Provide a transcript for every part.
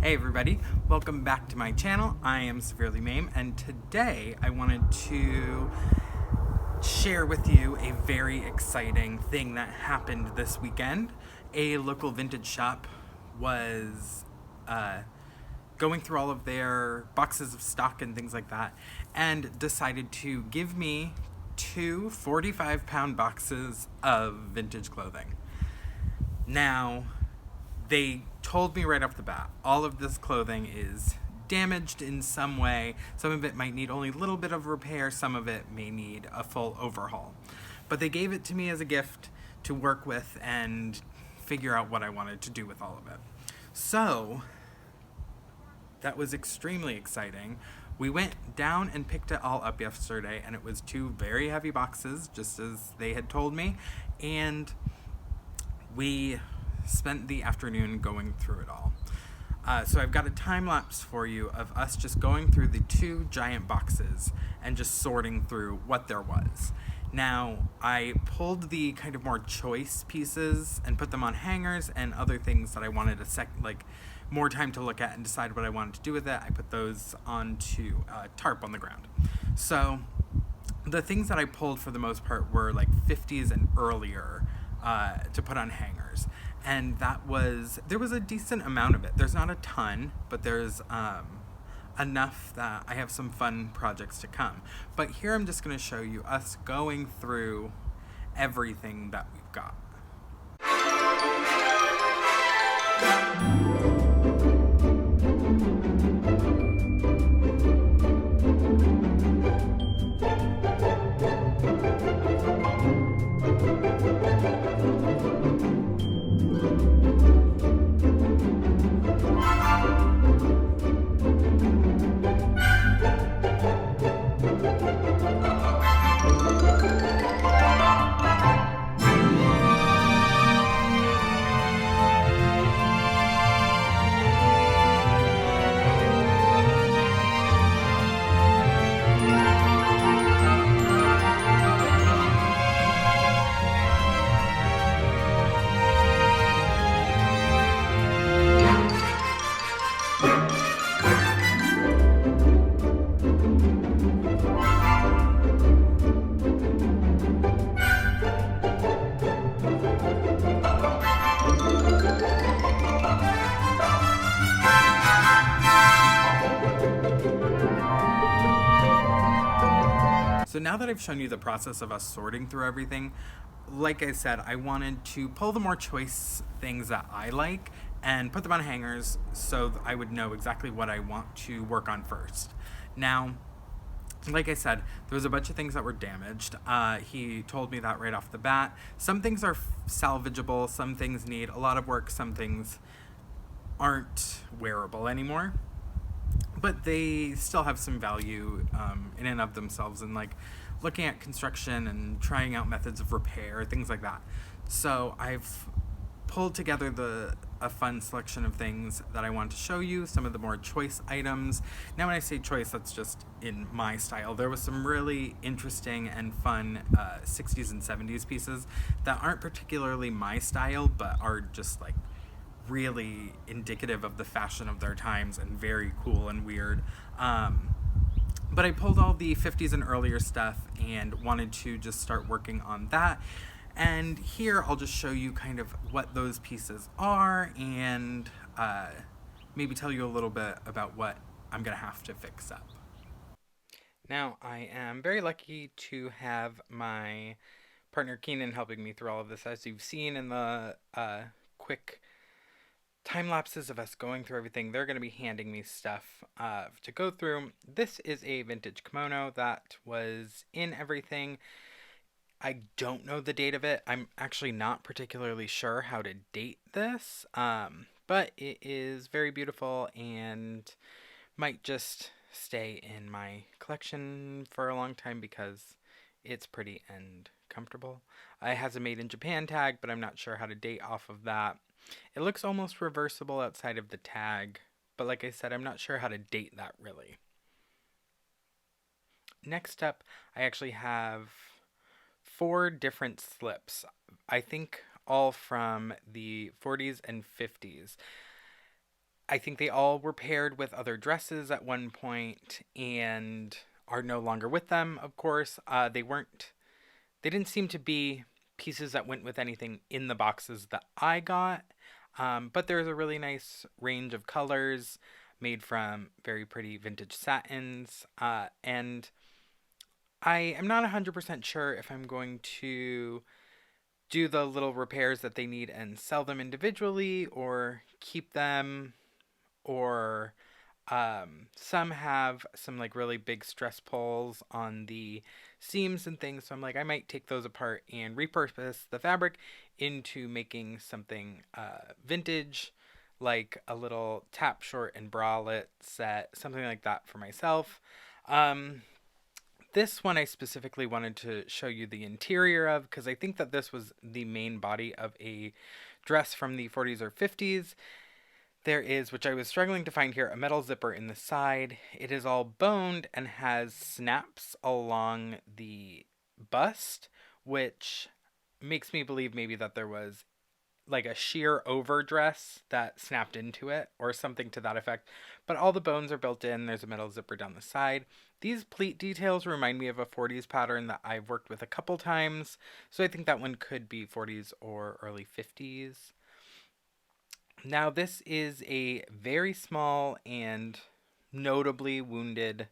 Hey everybody, welcome back to my channel. I am Severely Mame, and today I wanted to share with you a very exciting thing that happened this weekend. A local vintage shop was going through all of their boxes of stock and things like that, and decided to give me two 45-pound boxes of vintage clothing. Now, they told me right off the bat, all of this clothing is damaged in some way. Some of it might need only a little bit of repair, some of it may need a full overhaul. But they gave it to me as a gift to work with and figure out what I wanted to do with all of it. So, that was extremely exciting. We went down and picked it all up yesterday, and it was two very heavy boxes, just as they had told me, and we spent the afternoon going through it all. So I've got a time lapse for you of us just going through the two giant boxes and just sorting through what there was. Now, I pulled the kind of more choice pieces and put them on hangers, and other things that I wanted more time to look at and decide what I wanted to do with it. I put those onto a tarp on the ground. So the things that I pulled for the most part were like 50s and earlier to put on hangers. And there was a decent amount of it. There's not a ton, but there's enough that I have some fun projects to come. But here I'm just going to show you us going through everything that we've got. So now that I've shown you the process of us sorting through everything, like I said, I wanted to pull the more choice things that I like and put them on hangers so I would know exactly what I want to work on first. Now, like I said, there was a bunch of things that were damaged. He told me that right off the bat. Some things are salvageable, some things need a lot of work, some things aren't wearable anymore. But they still have some value in and of themselves, and like looking at construction and trying out methods of repair, things like that. So I've pulled together a fun selection of things that I want to show you, some of the more choice items. Now when I say choice, that's just in my style. There was some really interesting and fun 60s and 70s pieces that aren't particularly my style, but are just like really indicative of the fashion of their times and very cool and weird. But I pulled all the 50s and earlier stuff and wanted to just start working on that. And here I'll just show you kind of what those pieces are and maybe tell you a little bit about what I'm going to have to fix up. Now, I am very lucky to have my partner Keenan helping me through all of this. As you've seen in the quick time lapses of us going through everything, they're going to be handing me stuff to go through. This is a vintage kimono that was in everything. I don't know the date of it. I'm actually not particularly sure how to date this, but it is very beautiful and might just stay in my collection for a long time because it's pretty and comfortable. It has a made in Japan tag, but I'm not sure how to date off of that. It looks almost reversible outside of the tag, but like I said, I'm not sure how to date that really. Next up, I actually have 4 different slips. I think all from the 40s and 50s. I think they all were paired with other dresses at one point and are no longer with them, of course. They didn't seem to be pieces that went with anything in the boxes that I got. But there's a really nice range of colors made from very pretty vintage satins. And I am not 100% sure if I'm going to do the little repairs that they need and sell them individually or keep them, or some have some like really big stress pulls on the seams and things. So I'm like, I might take those apart and repurpose the fabric into making something vintage, like a little tap short and bralette set, something like that for myself. Um, this one I specifically wanted to show you the interior of because I think that this was the main body of a dress from the 40s or 50s. There is, which I was struggling to find here, a metal zipper in the side. It is all boned and has snaps along the bust, which makes me believe maybe that there was like a sheer overdress that snapped into it or something to that effect. But all the bones are built in. There's a metal zipper down the side. These pleat details remind me of a 40s pattern that I've worked with a couple times. So I think that one could be 40s or early 50s. Now, this is a very small and notably wounded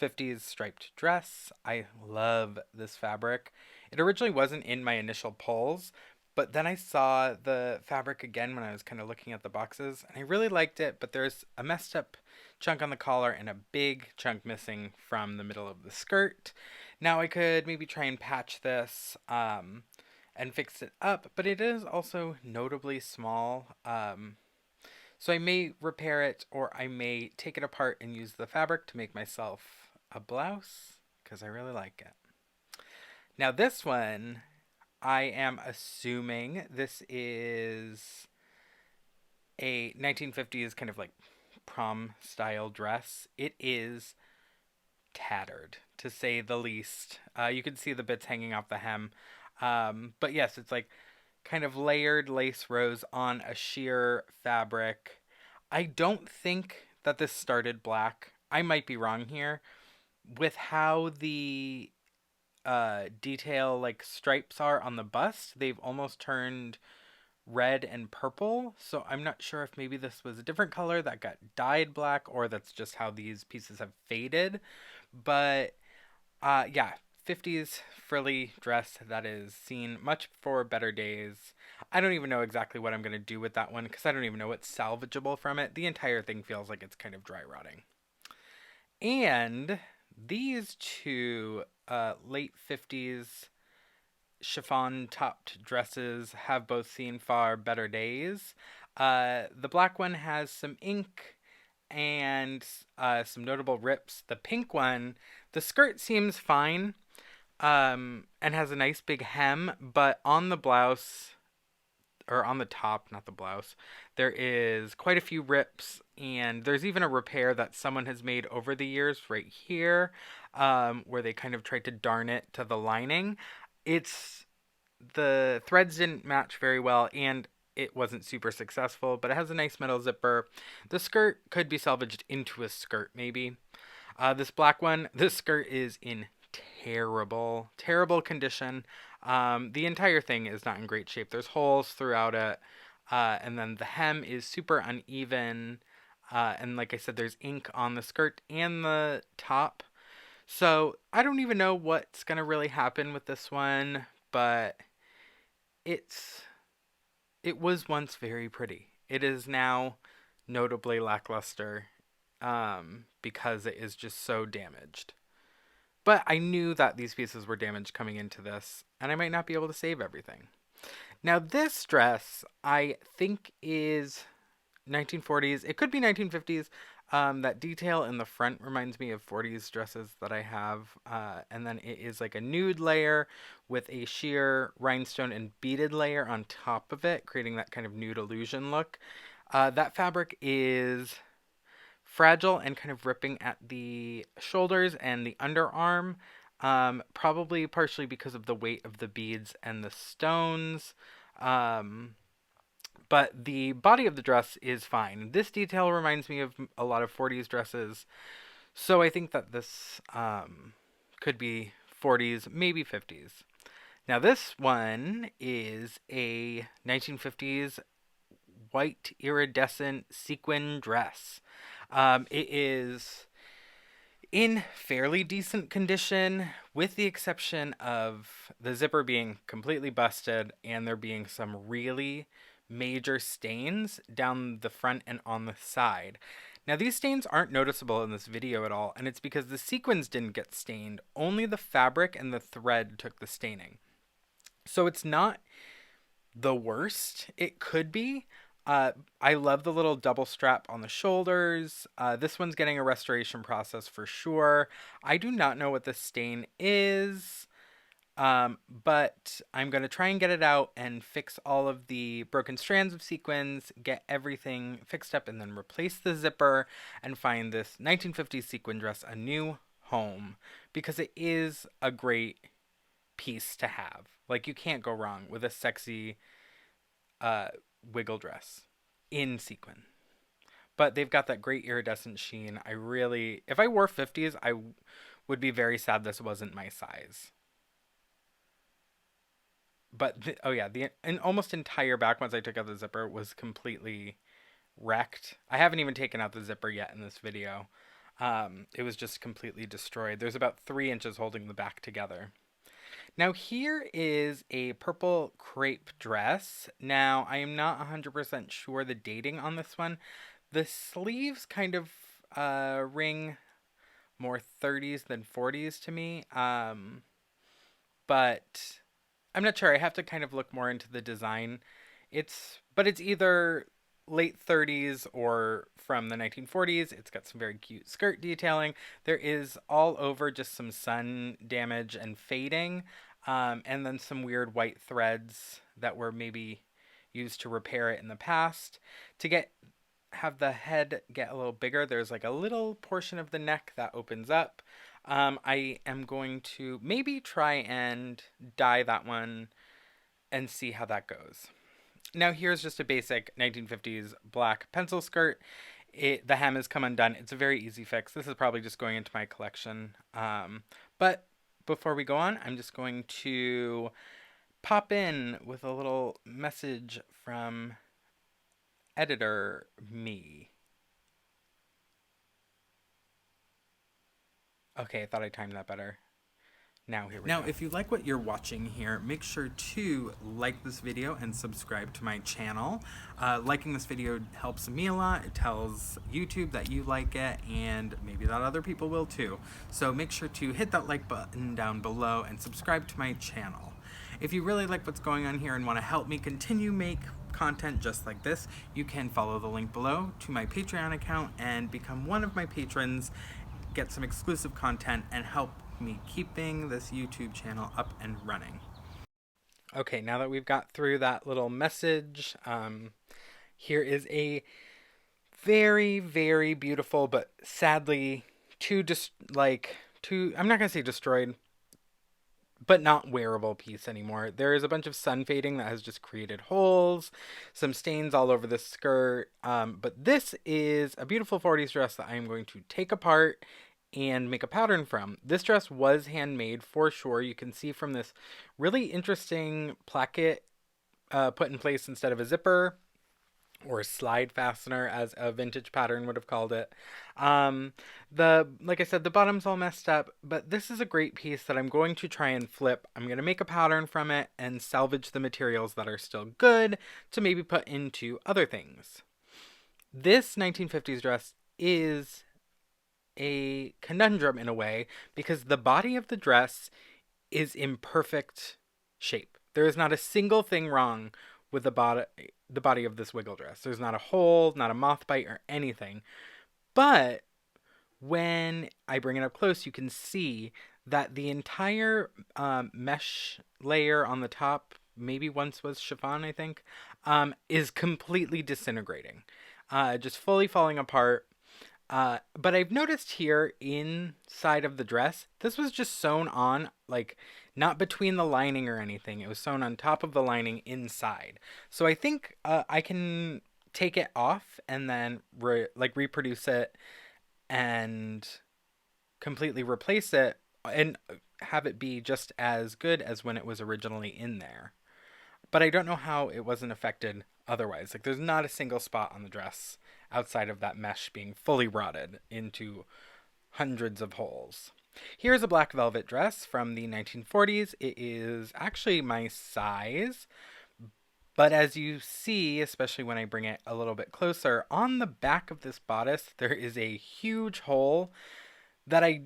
50s striped dress. I love this fabric. It originally wasn't in my initial pulls, but then I saw the fabric again when I was kind of looking at the boxes, and I really liked it, but there's a messed up chunk on the collar and a big chunk missing from the middle of the skirt. Now, I could maybe try and patch this and fix it up, but it is also notably small. So I may repair it or I may take it apart and use the fabric to make myself a blouse because I really like it. Now, this one, I am assuming this is a 1950s kind of like prom style dress. It is tattered, to say the least. You can see the bits hanging off the hem. But yes, it's like kind of layered lace rows on a sheer fabric. I don't think that this started black. I might be wrong here. With how the detail like stripes are on the bust, they've almost turned red and purple. So I'm not sure if maybe this was a different color that got dyed black or that's just how these pieces have faded. But yeah, 50s frilly dress that is seen much for better days. I don't even know exactly what I'm going to do with that one because I don't even know what's salvageable from it. The entire thing feels like it's kind of dry rotting. And these two late 50s chiffon topped dresses have both seen far better days. The black one has some ink and some notable rips. The pink one, the skirt seems fine and has a nice big hem, but on the blouse, or on the top, not the blouse, there is quite a few rips, and there's even a repair that someone has made over the years right here, where they kind of tried to darn it to the lining. It's the threads didn't match very well, and it wasn't super successful, but it has a nice metal zipper. The skirt could be salvaged into a skirt, maybe. This black one, this skirt is in terrible condition. The entire thing is not in great shape. There's holes throughout it, and then the hem is super uneven. And like I said, there's ink on the skirt and the top. So I don't even know what's gonna really happen with this one, but it's it was once very pretty. It is now notably lackluster because it is just so damaged. But I knew that these pieces were damaged coming into this, and I might not be able to save everything. Now, this dress, I think, is 1940s. It could be 1950s. That detail in the front reminds me of 40s dresses that I have. And then it is like a nude layer with a sheer rhinestone and beaded layer on top of it, creating that kind of nude illusion look. That fabric is fragile and kind of ripping at the shoulders and the underarm, probably partially because of the weight of the beads and the stones. But the body of the dress is fine. This detail reminds me of a lot of 40s dresses, so I think that this could be 40s, maybe 50s. Now, this one is a 1950s white iridescent sequin dress. It is in fairly decent condition, with the exception of the zipper being completely busted and there being some really major stains down the front and on the side. Now, these stains aren't noticeable in this video at all, and it's because the sequins didn't get stained, only the fabric and the thread took the staining. So it's not the worst it could be. I love the little double strap on the shoulders. This one's getting a restoration process for sure. I do not know what the stain is, but I'm going to try and get it out and fix all of the broken strands of sequins, get everything fixed up, and then replace the zipper and find this 1950s sequin dress a new home, because it is a great piece to have. Like, you can't go wrong with a sexy wiggle dress in sequin. But they've got that great iridescent sheen. If I wore 50s, I would be very sad this wasn't my size. But the almost entire back, once I took out the zipper, was completely wrecked. I haven't even taken out the zipper yet in this video. It was just completely destroyed. There's about 3 inches holding the back together. Now, here is a purple crepe dress. Now, I am not 100% sure the dating on this one. The sleeves kind of ring more 30s than 40s to me. But I'm not sure. I have to kind of look more into the design. It's either late 30s or from the 1940s. It's got some very cute skirt detailing. There is all over just some sun damage and fading, and then some weird white threads that were maybe used to repair it in the past. To have the head get a little bigger, there's like a little portion of the neck that opens up. I am going to maybe try and dye that one and see how that goes. Now, here's just a basic 1950s black pencil skirt. The hem has come undone. It's a very easy fix. This is probably just going into my collection. But before we go on, I'm just going to pop in with a little message from editor me. Okay, I thought I timed that better. Now, here we go. Now, if you like what you're watching here, make sure to like this video and subscribe to my channel. Liking this video helps me a lot. It tells YouTube that you like it, and maybe that other people will too. So make sure to hit that like button down below and subscribe to my channel. If you really like what's going on here and want to help me continue make content just like this, you can follow the link below to my Patreon account and become one of my patrons, get some exclusive content, and help me keeping this YouTube channel up and running. Okay, now that we've got through that little message, here is a very, very beautiful, but sadly I'm not gonna say destroyed, but not wearable piece anymore. There is a bunch of sun fading that has just created holes, some stains all over the skirt, but this is a beautiful 40s dress that I am going to take apart and make a pattern from. This dress was handmade for sure. You can see from this really interesting placket put in place instead of a zipper, or a slide fastener as a vintage pattern would have called it. Like I said, the bottom's all messed up, but this is a great piece that I'm going to try and flip. I'm going to make a pattern from it and salvage the materials that are still good to maybe put into other things. This 1950s dress is a conundrum in a way, because the body of the dress is in perfect shape. There is not a single thing wrong with the body of this wiggle dress. There's not a hole, not a moth bite, or anything. But when I bring it up close, you can see that the entire mesh layer on the top, maybe once was chiffon, I think, is completely disintegrating, just fully falling apart. But I've noticed here inside of the dress, this was just sewn on, like not between the lining or anything. It was sewn on top of the lining inside. So I think I can take it off and then reproduce it and completely replace it and have it be just as good as when it was originally in there. But I don't know how it wasn't affected otherwise. Like there's not a single spot on the dress outside of that mesh being fully rotted into hundreds of holes. Here's a black velvet dress from the 1940s. It is actually my size, but as you see, especially when I bring it a little bit closer, on the back of this bodice, there is a huge hole that I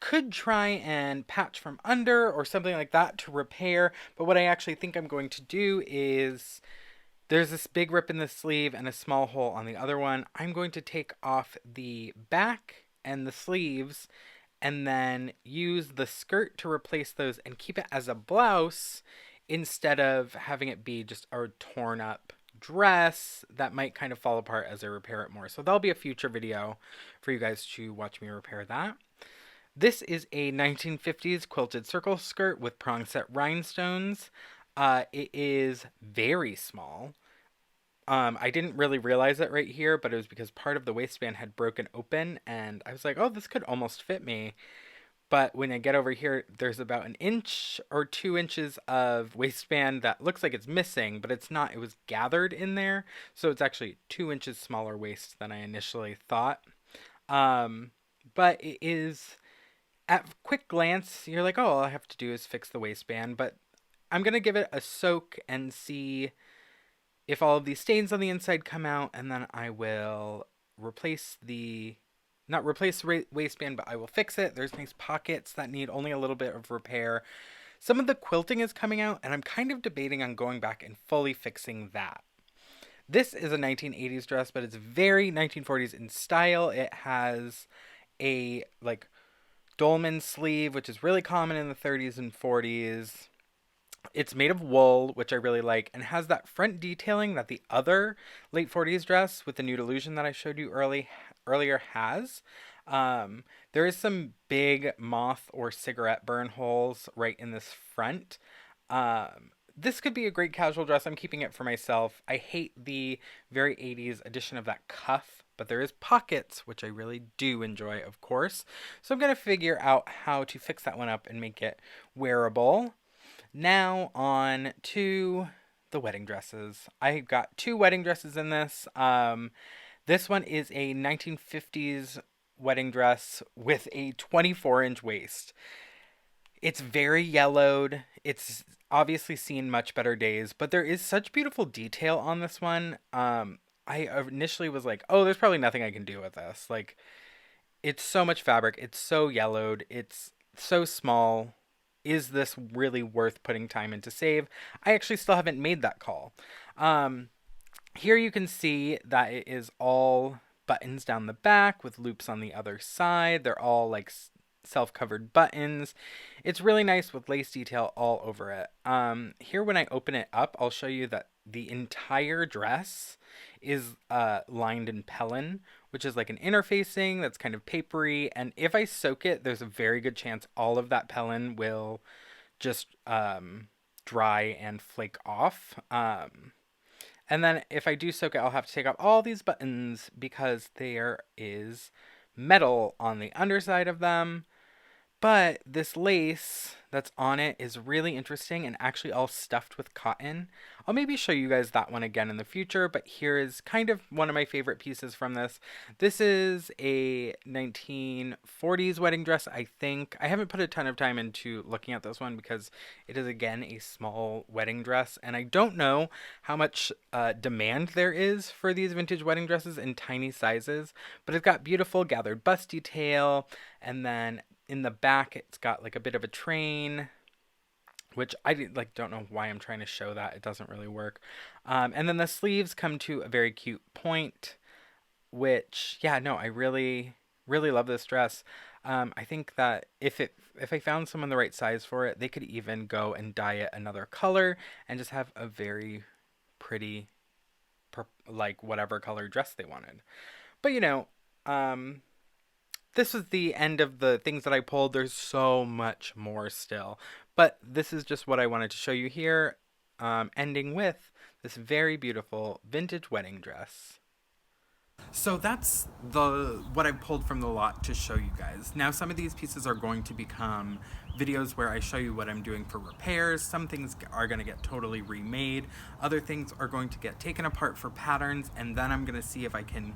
could try and patch from under or something like that to repair. But what I actually think I'm going to do is there's this big rip in the sleeve and a small hole on the other one. I'm going to take off the back and the sleeves and then use the skirt to replace those and keep it as a blouse instead of having it be just a torn up dress that might kind of fall apart as I repair it more. So that'll be a future video for you guys to watch me repair that. This is a 1950s quilted circle skirt with prong set rhinestones. It is very small. I didn't really realize it right here, but it was because part of the waistband had broken open, and I was like, oh, this could almost fit me. But when I get over here, there's about an inch or 2 inches of waistband that looks like it's missing, but it's not. It was gathered in there, so it's actually 2 inches smaller waist than I initially thought. But it is, at quick glance, you're like, oh, all I have to do is fix the waistband, but I'm going to give it a soak and see if all of these stains on the inside come out, and then I will replace the, not replace the waistband, but I will fix it. There's nice pockets that need only a little bit of repair. Some of the quilting is coming out, and I'm kind of debating on going back and fully fixing that. This is a 1980s dress, but it's very 1940s in style. It has a like dolman sleeve, which is really common in the 30s and 40s. It's made of wool, which I really like, and has that front detailing that the other late 40s dress with the nude illusion that I showed you earlier has. There is some big moth or cigarette burn holes right in this front. This could be a great casual dress. I'm keeping it for myself. I hate the very 80s edition of that cuff, but there is pockets, which I really do enjoy, of course. So I'm going to figure out how to fix that one up and make it wearable. Now on to the wedding dresses. I got two wedding dresses in this. This one is a 1950s wedding dress with a 24-inch waist. It's very yellowed. It's obviously seen much better days, but there is such beautiful detail on this one. I initially was like, oh, there's probably nothing I can do with this. Like, it's so much fabric. It's so yellowed. It's so small. Is this really worth putting time in to save? I actually still haven't made that call. Here you can see that it is all buttons down the back with loops on the other side. They're all like self-covered buttons. It's really nice with lace detail all over it. Here when I open it up, I'll show you that the entire dress is lined in Pellin, which is like an interfacing that's kind of papery. And if I soak it, there's a very good chance all of that Pellin will just dry and flake off. And then if I do soak it, I'll have to take off all these buttons because there is metal on the underside of them. But this lace that's on it is really interesting and actually all stuffed with cotton. I'll maybe show you guys that one again in the future, but here is kind of one of my favorite pieces from this. This is a 1940s wedding dress, I think. I haven't put a ton of time into looking at this one because it is, again, a small wedding dress, and I don't know how much demand there is for these vintage wedding dresses in tiny sizes, but it's got beautiful gathered bust detail, and then in the back, it's got like a bit of a train, which I don't know why I'm trying to show that. It doesn't really work. And then the sleeves come to a very cute point, which, yeah, no, I really, really love this dress. I think that if I found someone the right size for it, they could even go and dye it another color and just have a very pretty, like whatever color dress they wanted. But this was the end of the things that I pulled. There's so much more still, but this is just what I wanted to show you here, ending with this very beautiful vintage wedding dress. So that's the what I pulled from the lot to show you guys. Now some of these pieces are going to become videos where I show you what I'm doing for repairs. Some things are going to get totally remade. Other things are going to get taken apart for patterns, and then I'm going to see if I can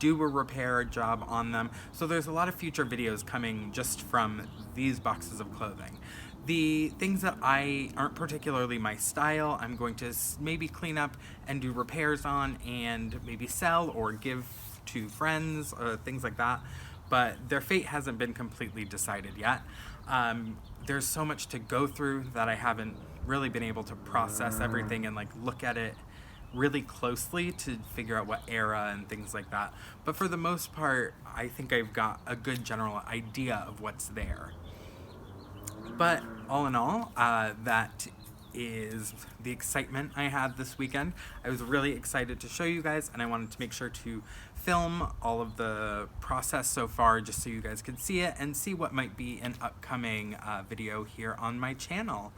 do a repair job on them. So there's a lot of future videos coming just from these boxes of clothing. The things that aren't particularly my style, I'm going to maybe clean up and do repairs on and maybe sell or give to friends, things like that. But their fate hasn't been completely decided yet. There's so much to go through that I haven't really been able to process everything and like look at it really closely to figure out what era and things like that. But for the most part, I think I've got a good general idea of what's there. But all in all, that is the excitement I had this weekend. I was really excited to show you guys, and I wanted to make sure to film all of the process so far just so you guys could see it and see what might be an upcoming video here on my channel.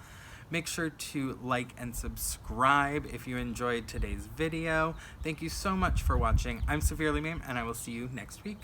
Make sure to like and subscribe if you enjoyed today's video. Thank you so much for watching. I'm Severely Mame, and I will see you next week.